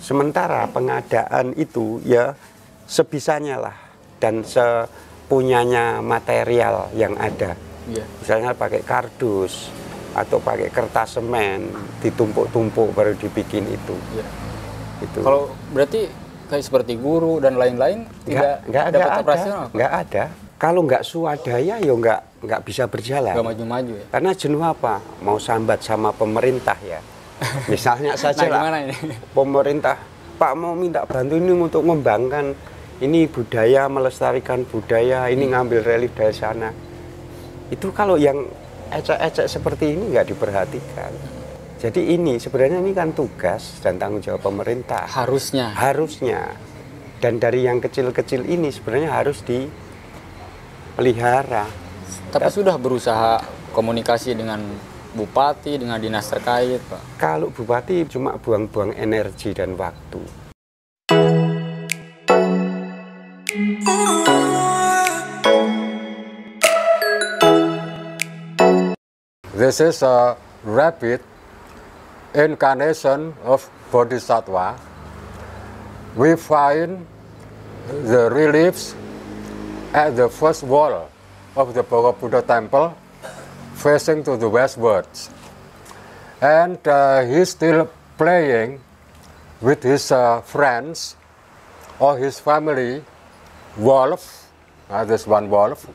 Sementara pengadaan itu ya sebisanya lah dan sepunyanya material yang ada. Iya. Misalnya pakai kardus atau pakai kertas semen, ditumpuk-tumpuk baru dibikin itu. Iya. Itu. Kalau berarti kayak seperti guru dan lain-lain tidak dapat operasional? Nggak ada. Kalau nggak swadaya ya nggak bisa berjalan. Nggak maju-maju ya? Karena jenuh apa? Mau sambat sama pemerintah ya. Misalnya saja lah, gimana ini? pemerintah, Pak mau minta bantu ini untuk mengembangkan ini budaya, melestarikan budaya, ini ngambil relief dari sana. Itu kalau yang ecek-ecek seperti ini nggak diperhatikan. Jadi ini sebenarnya ini kan tugas dan tanggung jawab pemerintah. Harusnya. Harusnya. Dan dari yang kecil-kecil ini sebenarnya harus dipelihara. Tapi sudah berusaha komunikasi dengan bupati, dengan dinas terkait, Pak? Kalau bupati cuma buang-buang energi dan waktu. This is a rapid incarnation of Bodhisattva. We find the reliefs at the first wall of the Borobudur temple facing to the westwards. And he's still playing with his friends or his family, wolf, there's one wolf,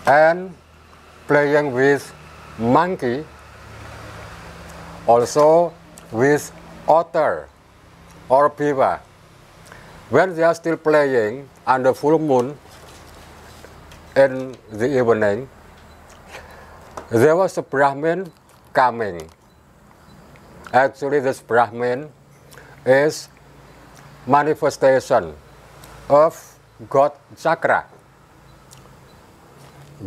and playing with monkey, also with otter or beaver. When they are still playing under full moon in the evening, there was a Brahmin coming. Actually, this Brahmin is manifestation of God Chakra.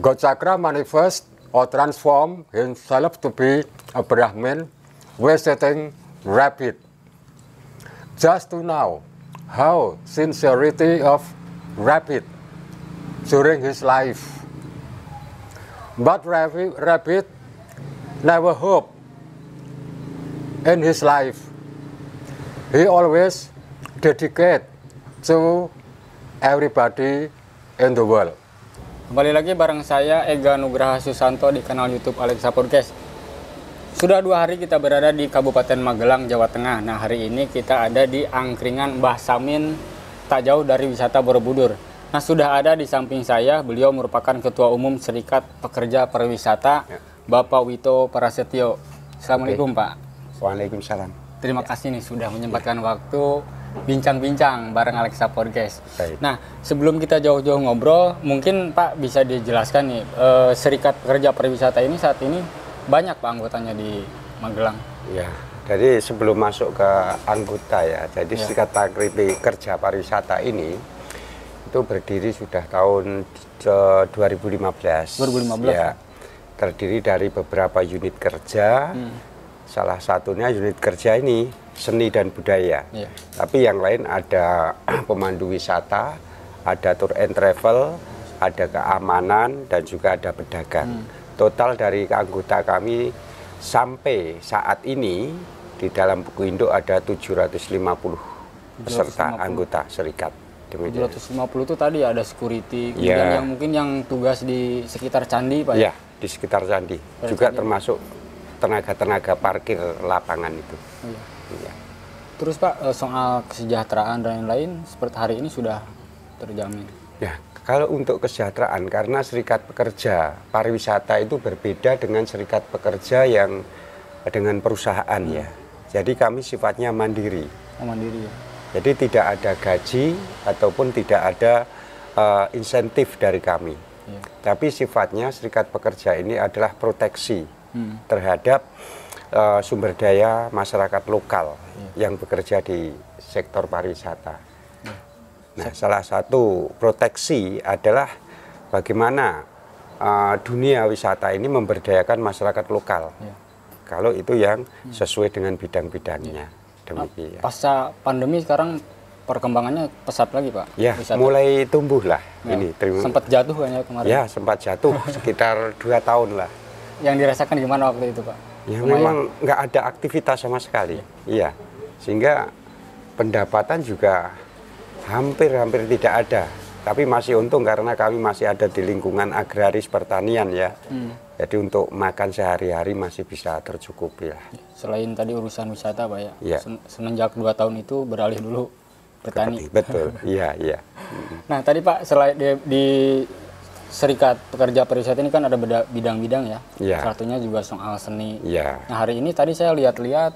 God Chakra manifests or transform himself to be a Brahmin visiting rapid. Just to know how sincerity of rapid during his life. But rapid never hope in his life. He always dedicate to everybody in the world. Kembali lagi bareng saya Ega Nugraha Susanto di kanal YouTube Alexa Podcast. Sudah 2 hari kita berada di Kabupaten Magelang, Jawa Tengah. Nah, hari ini kita ada di angkringan Mbah Samin, tak jauh dari wisata Borobudur. Nah, sudah ada di samping saya, beliau merupakan Ketua Umum Serikat Pekerja Pariwisata, Bapak Wito Prasetyo. Assalamualaikum, Pak. Waalaikumsalam. Terima kasih nih sudah menyempatkan waktu bincang-bincang bareng Alexa Podcast. Baik. Nah, sebelum kita jauh-jauh ngobrol, mungkin Pak bisa dijelaskan nih, Serikat Pekerja Pariwisata ini saat ini banyak Pak anggotanya di Magelang. Ya, jadi sebelum masuk ke anggota ya, jadi Serikat Pekerja Pariwisata ini itu berdiri sudah tahun 2015. 2015. Ya, terdiri dari beberapa unit kerja. Salah satunya unit kerja ini seni dan budaya. Iya. Tapi yang lain ada pemandu wisata, ada tour and travel, ada keamanan, dan juga ada pedagang. Total dari anggota kami sampai saat ini di dalam buku induk ada 750 peserta anggota serikat. 750 itu tadi ada security, Ya. kemudian yang mungkin yang tugas di sekitar candi Pak Ya, di sekitar candi. Juga candi. termasuk tenaga-tenaga parkir lapangan itu. Oh, iya. Iya. Terus Pak, soal kesejahteraan dan lain-lain seperti hari ini sudah terjamin. Ya, kalau untuk kesejahteraan, karena serikat pekerja pariwisata itu berbeda dengan serikat pekerja yang dengan perusahaan ya. Jadi kami sifatnya mandiri. Oh, mandiri ya. Jadi tidak ada gaji ataupun tidak ada insentif dari kami. Iya. Tapi sifatnya serikat pekerja ini adalah proteksi terhadap sumber daya masyarakat lokal yang bekerja di sektor pariwisata. Nah, salah satu proteksi adalah bagaimana dunia wisata ini memberdayakan masyarakat lokal. Kalau itu yang sesuai dengan bidang-bidangnya. Demikian. Pasca pandemi sekarang perkembangannya pesat lagi Pak. Ya, wisata. mulai tumbuh lah Ya, ini. sempat jatuh kayaknya kemarin. Ya, sempat jatuh sekitar 2 tahun lah. Yang dirasakan gimana waktu itu Pak? Ya, Lumayan. memang nggak ada aktivitas sama sekali. Iya, sehingga pendapatan juga hampir tidak ada. Tapi masih untung karena kami masih ada di lingkungan agraris pertanian ya. Jadi untuk makan sehari-hari masih bisa tercukupi lah. Selain tadi urusan wisata Pak ya, Iya. Semenjak 2 tahun itu beralih dulu petani. Betul, iya. Nah tadi Pak, selain di Serikat Pekerja Pariwisata ini kan ada bidang-bidang ya. Iya. Salah satunya juga soal seni. Iya. Nah hari ini tadi saya lihat-lihat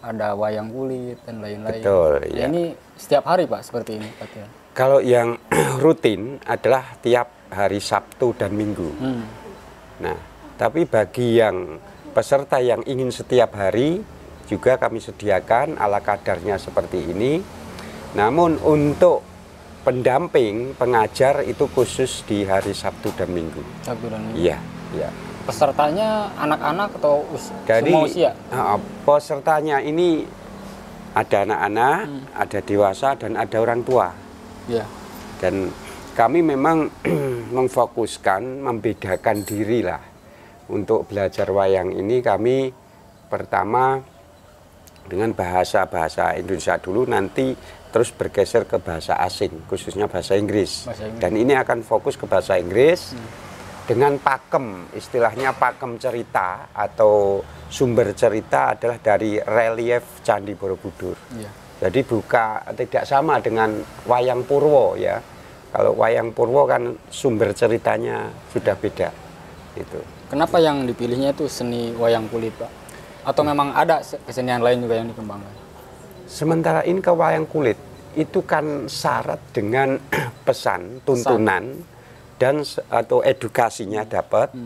ada wayang kulit dan lain-lain. Betul, Nah, iya. ini setiap hari Pak seperti ini latihan. Kalau yang rutin adalah tiap hari Sabtu dan Minggu. Nah, tapi bagi yang peserta yang ingin setiap hari juga kami sediakan ala kadarnya seperti ini. Namun untuk pendamping, pengajar itu khusus di hari Sabtu dan Minggu. Sabtu dan Minggu. Iya. Pesertanya anak-anak atau Dari semua usia? pesertanya ini ada anak-anak, ada dewasa, dan ada orang tua. Iya. Dan kami memang memfokuskan, membedakan diri lah. Untuk belajar wayang ini kami pertama dengan bahasa Indonesia dulu, nanti terus bergeser ke bahasa asing, khususnya bahasa Inggris. Dan ini akan fokus ke bahasa Inggris dengan pakem, istilahnya pakem cerita atau sumber cerita adalah dari relief Candi Borobudur. Iya. Jadi tidak sama dengan wayang Purwo ya. Kalau wayang Purwo kan sumber ceritanya sudah beda. Itu. Kenapa yang dipilihnya itu seni wayang kulit Pak? Atau memang ada kesenian lain juga yang dikembangkan? Sementara ini ke wayang kulit itu kan syarat dengan pesan, tuntunan dan atau edukasinya dapat,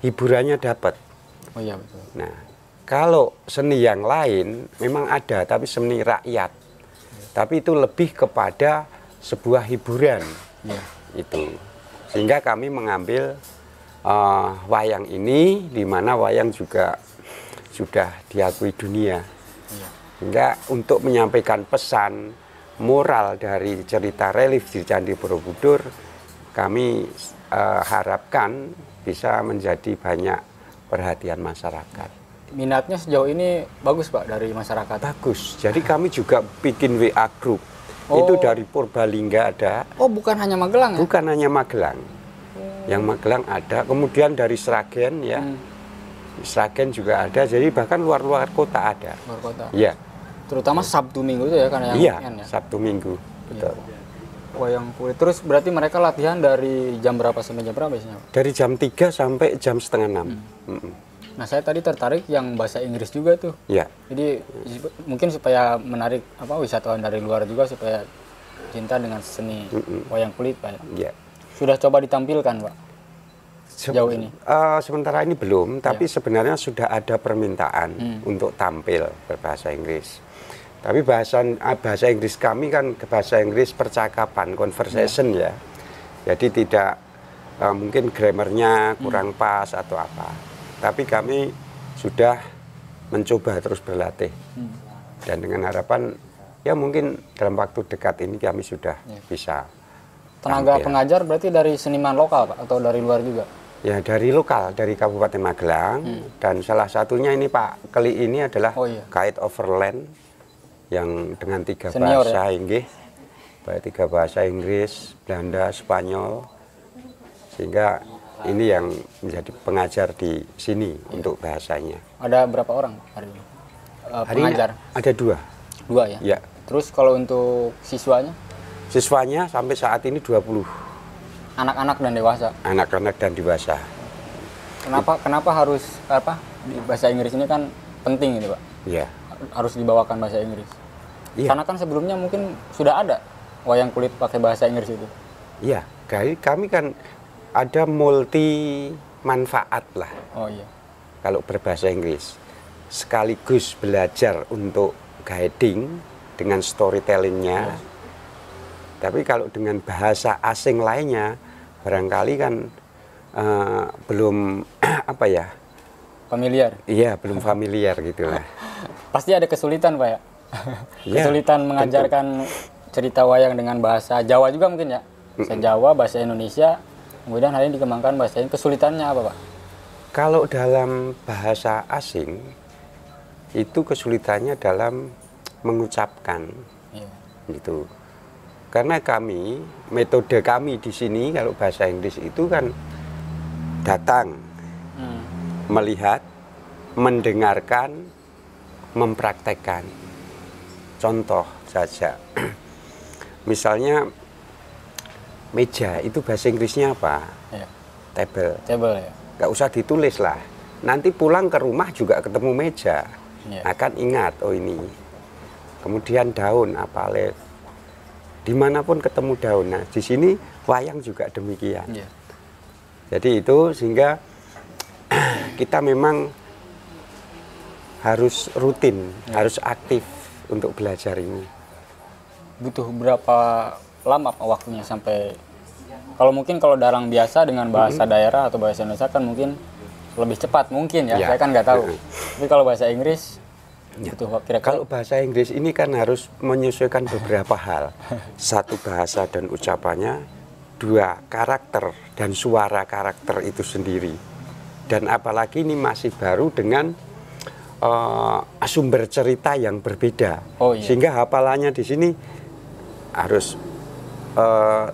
hiburannya dapat. Oh iya betul. Nah, kalau seni yang lain memang ada, tapi seni rakyat. Tapi itu lebih kepada sebuah hiburan. Iya. Itu. Sehingga kami mengambil wayang ini, di mana wayang juga sudah diakui dunia. Iya. Sehingga untuk menyampaikan pesan moral dari cerita relief di Candi Borobudur, kami harapkan bisa menjadi banyak perhatian masyarakat. Minatnya sejauh ini bagus Pak dari masyarakat? Bagus. Jadi kami juga bikin WA group. Itu dari Purbalingga ada. Oh bukan hanya Magelang ya? Bukan hanya Magelang. Yang Magelang ada. Kemudian dari Sragen ya. Sragen juga ada. Jadi bahkan luar kota ada. Luar kota? Iya. Terutama Sabtu Minggu itu ya karena yang Iya, weekend ya? Sabtu Minggu. Betul. Wayang kulit. Terus berarti mereka latihan dari jam berapa sampai jam berapa biasanya? Dari jam 3 sampai jam setengah 6. Nah saya tadi tertarik yang bahasa Inggris juga tuh. Iya. Jadi mungkin supaya menarik wisatawan dari luar juga supaya cinta dengan seni wayang kulit Pak. Iya. Sudah coba ditampilkan Pak sejauh ini? Sementara ini belum, tapi sebenarnya sudah ada permintaan untuk tampil berbahasa Inggris. Tapi bahasa Inggris kami kan bahasa Inggris percakapan, conversation ya. Jadi tidak mungkin grammarnya kurang pas atau apa. Tapi kami sudah mencoba terus berlatih. Dan dengan harapan ya mungkin dalam waktu dekat ini kami sudah bisa. Tenaga pengajar berarti dari seniman lokal Pak atau dari luar juga? Ya dari lokal, dari Kabupaten Magelang. Dan salah satunya ini Pak Keli ini adalah Guide Overland yang dengan 3 Senior, bahasa Inggris. Baik 3 bahasa Inggris, Belanda, Spanyol. Sehingga ini yang menjadi pengajar di sini untuk bahasanya. Ada berapa orang hari ini? Pengajar? Ada 2. 2 ya? Ya. Terus kalau untuk siswanya? Siswanya sampai saat ini 20. Anak-anak dan dewasa? Anak-anak dan dewasa. Kenapa harus di bahasa Inggris ini kan penting ini Pak? Iya. Harus dibawakan bahasa Inggris. Iya. Karena kan sebelumnya mungkin sudah ada wayang kulit pakai bahasa Inggris itu. Iya, kami kan ada multi manfaat lah. Oh iya. Kalau berbahasa Inggris, sekaligus belajar untuk guiding dengan storytellingnya. Tapi kalau dengan bahasa asing lainnya, barangkali kan belum Familiar. Iya, belum familiar gitulah. Pasti ada kesulitan Pak ya? Ya, kesulitan mengajarkan cerita wayang dengan bahasa Jawa juga mungkin ya? Bahasa Jawa, bahasa Indonesia, kemudian hari ini dikembangkan bahasa ini. Kesulitannya apa Pak? Kalau dalam bahasa asing, itu kesulitannya dalam mengucapkan. Iya. Gitu. Karena metode kami di sini kalau bahasa Inggris itu kan datang, melihat, mendengarkan, mempraktekkan. Contoh saja, misalnya meja itu bahasa Inggrisnya apa? Iya. Table. Table ya. Nggak usah ditulis lah. Nanti pulang ke rumah juga ketemu meja. Iya. Akan ingat, oh ini. Kemudian daun, apa leaf. Dimanapun ketemu daun. Nah, di sini wayang juga demikian. Iya. Jadi itu sehingga kita memang harus rutin, harus aktif untuk belajar ini. Butuh berapa lama Pak, waktunya sampai, kalau mungkin kalau dalang biasa dengan bahasa daerah atau bahasa Indonesia kan mungkin lebih cepat mungkin ya, Ya. saya kan nggak tahu. Tapi kalau bahasa Inggris butuh kira-kira. Kalau bahasa Inggris ini kan harus menyesuaikan beberapa hal. Satu, bahasa dan ucapannya. Dua, karakter dan suara karakter itu sendiri. Dan apalagi ini masih baru dengan sumber cerita yang berbeda. Oh, iya. Sehingga hafalannya di sini harus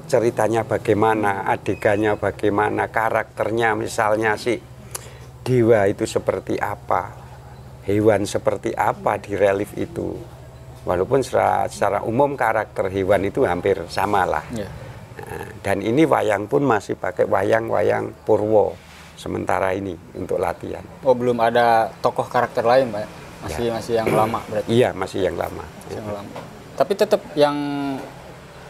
ceritanya bagaimana, adegannya bagaimana, karakternya misalnya si dewa itu seperti apa, hewan seperti apa di relief itu. Walaupun secara umum karakter hewan itu hampir sama lah. Iya. Nah, dan ini wayang pun masih pakai wayang-wayang Purwo sementara ini untuk latihan. Oh, belum ada tokoh karakter lain Pak? Masih yang lama berarti? Iya, masih yang lama. Yang lama. Tapi tetap yang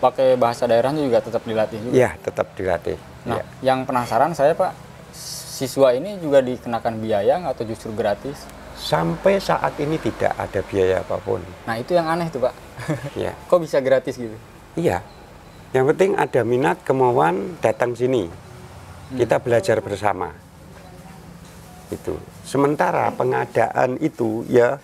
pakai bahasa daerahnya juga tetap dilatih juga? Iya, tetap dilatih. Nah, Ya. yang penasaran saya Pak, siswa ini juga dikenakan biaya atau justru gratis? Sampai saat ini tidak ada biaya apapun. Nah, itu yang aneh tuh Pak. Ya. Kok bisa gratis gitu? Iya. Yang penting ada minat, kemauan, datang sini. Kita belajar bersama. Itu. Sementara pengadaan itu ya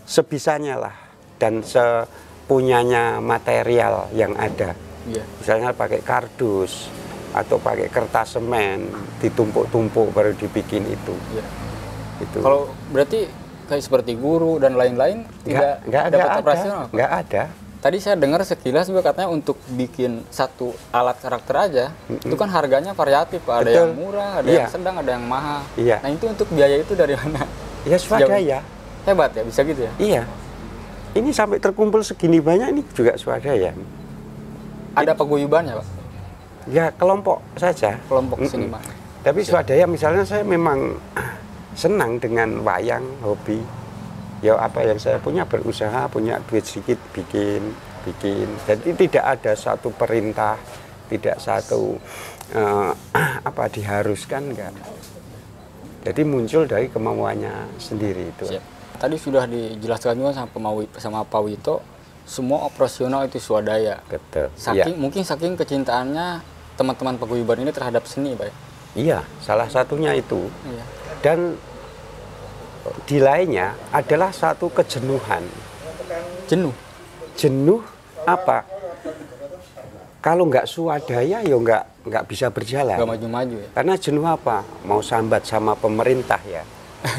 sebisanya lah dan sepunyanya material yang ada. Iya. Misalnya pakai kardus atau pakai kertas semen, ditumpuk-tumpuk baru dibikin itu. Iya. Itu. Kalau berarti kayak seperti guru dan lain-lain tidak dapat operasional? Nggak ada. Tadi saya dengar sekilas juga katanya untuk bikin satu alat karakter aja itu kan harganya variatif Pak. Ada Betul. yang murah, ada Iya. yang sedang, ada yang mahal. Iya. Nah itu untuk biaya itu dari mana? Ya swadaya. Hebat ya, bisa gitu ya? Iya. Ini sampai terkumpul segini banyak ini juga swadaya. Ada paguyubannya Pak? Ya kelompok saja. Kelompok seniman. Tapi swadaya misalnya saya memang senang dengan wayang, hobi. Ya apa yang saya punya, berusaha, punya duit sedikit, bikin. Jadi tidak ada satu perintah, tidak satu diharuskan, enggak. Jadi muncul dari kemauannya sendiri itu. Siap. Tadi sudah dijelaskan juga sama Pak Wito, semua operasional itu swadaya. Betul. Mungkin saking kecintaannya teman-teman paguyuban ini terhadap seni, Pak. Iya, salah satunya itu. Iya. Dan di lainnya adalah satu kejenuhan. Jenuh apa? Kalau nggak swadaya ya nggak bisa berjalan. Nggak maju-maju ya? Karena jenuh apa? Mau sambat sama pemerintah ya.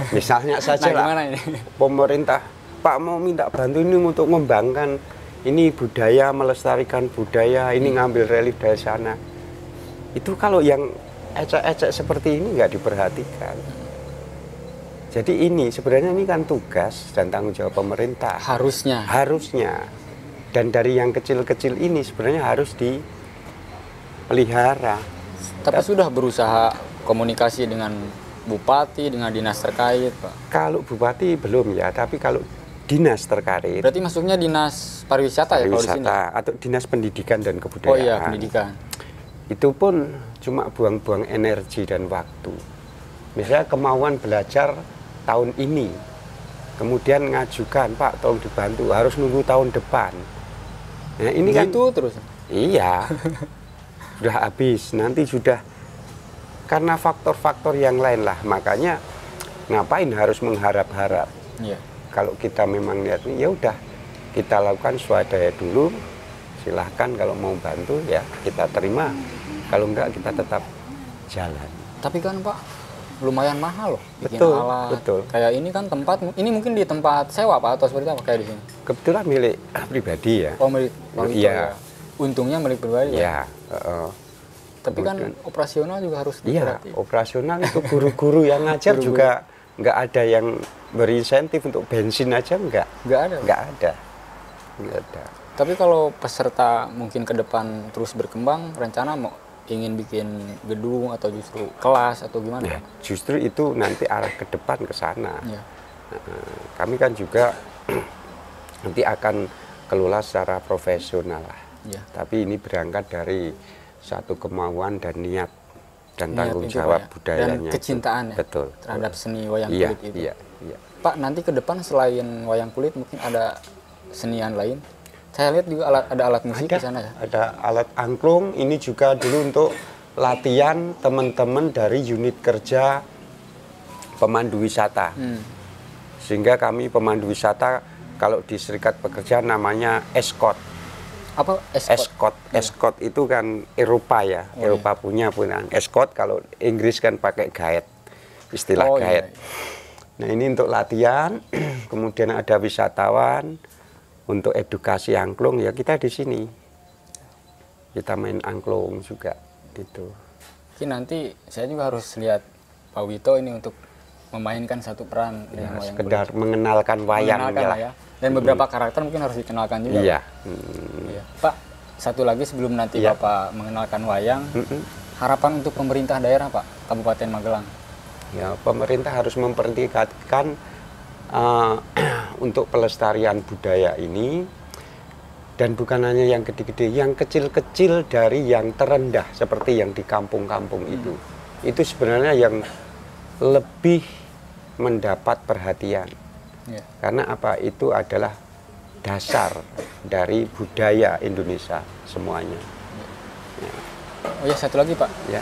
Misalnya saja lah, gimana ini? pemerintah, Pak mau minta bantu ini untuk mengembangkan ini budaya, melestarikan budaya, ini ngambil relief dari sana. Itu kalau yang ecek-ecek seperti ini nggak diperhatikan. Jadi ini sebenarnya ini kan tugas dan tanggung jawab pemerintah. Harusnya. Dan dari yang kecil-kecil ini sebenarnya harus dipelihara. Tapi sudah berusaha komunikasi dengan bupati, dengan dinas terkait, Pak? Kalau bupati belum ya, tapi kalau dinas terkait. Berarti masuknya dinas pariwisata ya kalau di sini? Atau dinas pendidikan dan kebudayaan. Oh iya, pendidikan. Itu pun cuma buang-buang energi dan waktu. Misalnya kemauan belajar tahun ini, kemudian ngajukan, Pak tolong dibantu, harus nunggu tahun depan. Nah, ini kan itu terus? Iya, sudah habis, nanti sudah, karena faktor-faktor yang lain lah, makanya ngapain harus mengharap-harap. Iya. Kalau kita memang lihat, ya udah, kita lakukan swadaya dulu, silahkan kalau mau bantu ya kita terima, kalau enggak kita tetap jalan. Tapi kan Pak, lumayan mahal loh bikin Betul, alat. betul. Kayak ini kan tempat, ini mungkin di tempat sewa Pak atau seperti apa kayak di sini? Kebetulan milik pribadi ya. Oh milik Pak Wito Iya. ya. Untungnya milik pribadi ya. Ya, Tapi kan operasional juga harus iya, diperhati. operasional itu guru-guru yang ngajar juga nggak ada yang berinsentif untuk bensin aja Nggak ada. nggak ada. Tapi kalau peserta mungkin ke depan terus berkembang, rencana mau ingin bikin gedung atau justru kelas atau gimana? Ya, justru itu nanti arah ke depan ke sana. Ya. Kami kan juga nanti akan kelola secara profesional lah. Ya. Tapi ini berangkat dari satu kemauan dan niat dan Niat tanggung itu, jawab Pak, ya. budayanya. Dan kecintaan ya, Betul. terhadap seni wayang Iya, kulit itu. iya, iya. Pak, nanti ke depan selain wayang kulit mungkin ada senian lain. Saya lihat juga ada alat musik di sana ya. Ada alat angklung, ini juga dulu untuk latihan teman-teman dari unit kerja pemandu wisata. Sehingga kami pemandu wisata kalau di Serikat Pekerja namanya escort. Apa escort? Escort itu kan Eropa ya, Eropa punya escort. Kalau Inggris kan pakai guide, istilah guide. Iya. Nah ini untuk latihan, kemudian ada wisatawan, untuk edukasi angklung ya kita di sini. Kita main angklung juga gitu. Mungkin nanti saya juga harus lihat Pak Wito ini untuk memainkan satu peran Ya, dengan wayang sekedar kulit. mengenalkan wayang Mengenalkan lah ya. Dan beberapa karakter mungkin harus dikenalkan juga. Iya. Iya. Pak, satu lagi sebelum nanti Iya. Bapak mengenalkan wayang, harapan untuk pemerintah daerah Pak, Kabupaten Magelang. Ya, pemerintah harus memperhatikan untuk pelestarian budaya ini, dan bukan hanya yang gede-gede, yang kecil-kecil dari yang terendah seperti yang di kampung-kampung itu sebenarnya yang lebih mendapat perhatian. Iya. Karena apa? Itu adalah dasar dari budaya Indonesia semuanya. Oh ya, satu lagi Pak. Ya.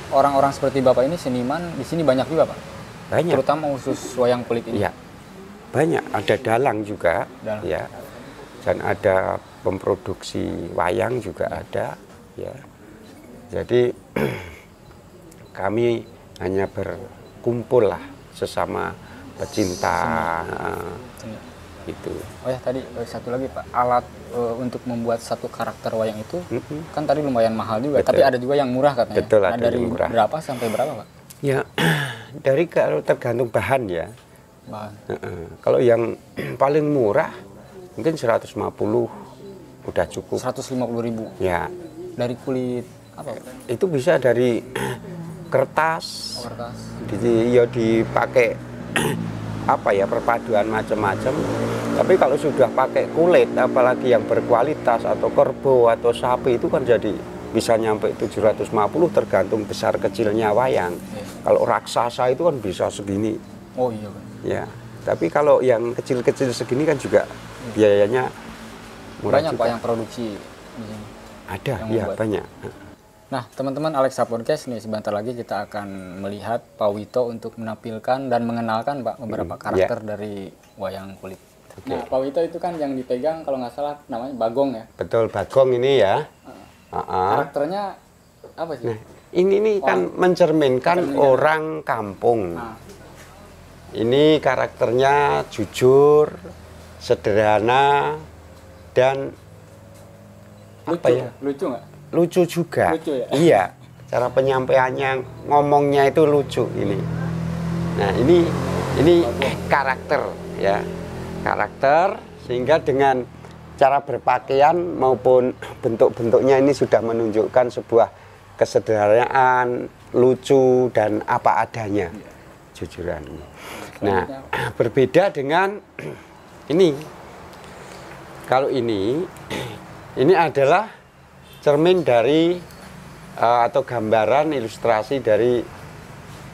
Orang-orang seperti Bapak ini seniman di sini banyak juga Pak. Banyak. Terutama khusus wayang kulit ini. Iya. Banyak, ada dalang juga, Dalang. ya. Dan ada pemproduksi wayang juga ada, ya. Jadi kami hanya berkumpul lah sesama pecinta Seni. gitu. Oh ya, tadi satu lagi Pak, alat untuk membuat satu karakter wayang itu kan tadi lumayan mahal juga, Betul. tapi ada juga yang murah katanya. Betul, Nah, ada dari yang murah. berapa sampai berapa Pak? Ya, dari kalau tergantung bahan ya. Bahan. Kalau yang paling murah mungkin 150 udah cukup. 150.000 Ya, dari kulit apa Pak? itu bisa dari kertas, Kertas. ya dipakai apa ya, perpaduan macam-macam. Tapi kalau sudah pakai kulit, apalagi yang berkualitas atau kerbau atau sapi, itu kan jadi bisa nyampe 750 tergantung besar kecilnya wayang. Kalau raksasa itu kan bisa segini. Oh iya Pak. Ya, tapi kalau yang kecil-kecil segini kan juga biayanya murah Banyak juga. Pak yang produksi di sini. Ada, yang ya membuat. banyak. Nah, teman-teman Alexa Podcast nih, sebentar lagi kita akan melihat Pak Wito untuk menampilkan dan mengenalkan Pak beberapa karakter dari wayang kulit. Nah, Pak Wito itu kan yang dipegang kalau nggak salah namanya Bagong ya. Betul, Bagong ini ya. Karakternya apa sih? Nah, ini kan mencerminkan orang kampung. Nah, Ini karakternya jujur, sederhana, dan apa ya? Lucu nggak? Lucu juga. Lucu ya? Iya, cara penyampaiannya, ngomongnya itu lucu ini. Nah, ini karakter ya. Karakter, sehingga dengan cara berpakaian maupun bentuk-bentuknya ini sudah menunjukkan sebuah kesederhanaan, lucu, dan apa adanya. Jujuran. Nah, berbeda dengan ini. Kalau ini adalah cermin dari atau gambaran ilustrasi dari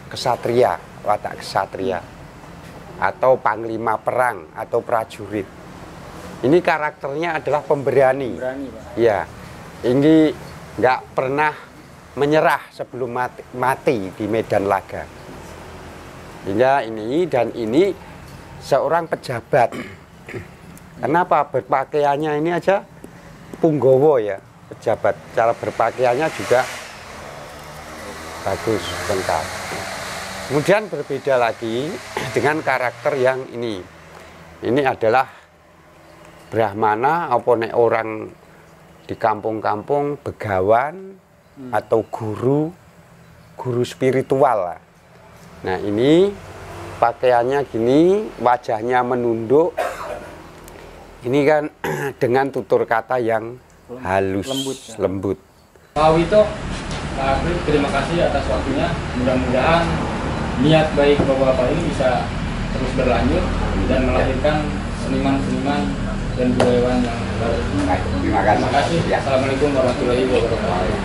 kesatria, watak kesatria, atau panglima perang atau prajurit. Ini karakternya adalah pemberani. berani Pak. Ya, ini nggak pernah menyerah sebelum mati di medan laga. Hingga ini seorang pejabat. Kenapa berpakaiannya ini aja punggawa ya, pejabat. Cara berpakaiannya juga bagus, lengkap. Kemudian berbeda lagi dengan karakter yang ini. Ini adalah Brahmana, apa nek orang di kampung-kampung begawan atau guru spiritual lah. Nah ini pakaiannya gini, wajahnya menunduk. Ini kan dengan tutur kata yang halus, lembut. Pak Wito, Pak Afrik, terima kasih atas waktunya. Mudah-mudahan niat baik Bapak-Bapak ini bisa terus berlanjut dan melahirkan seniman-seniman dan budayawan yang baru. Terima kasih. Assalamualaikum warahmatullahi wabarakatuh.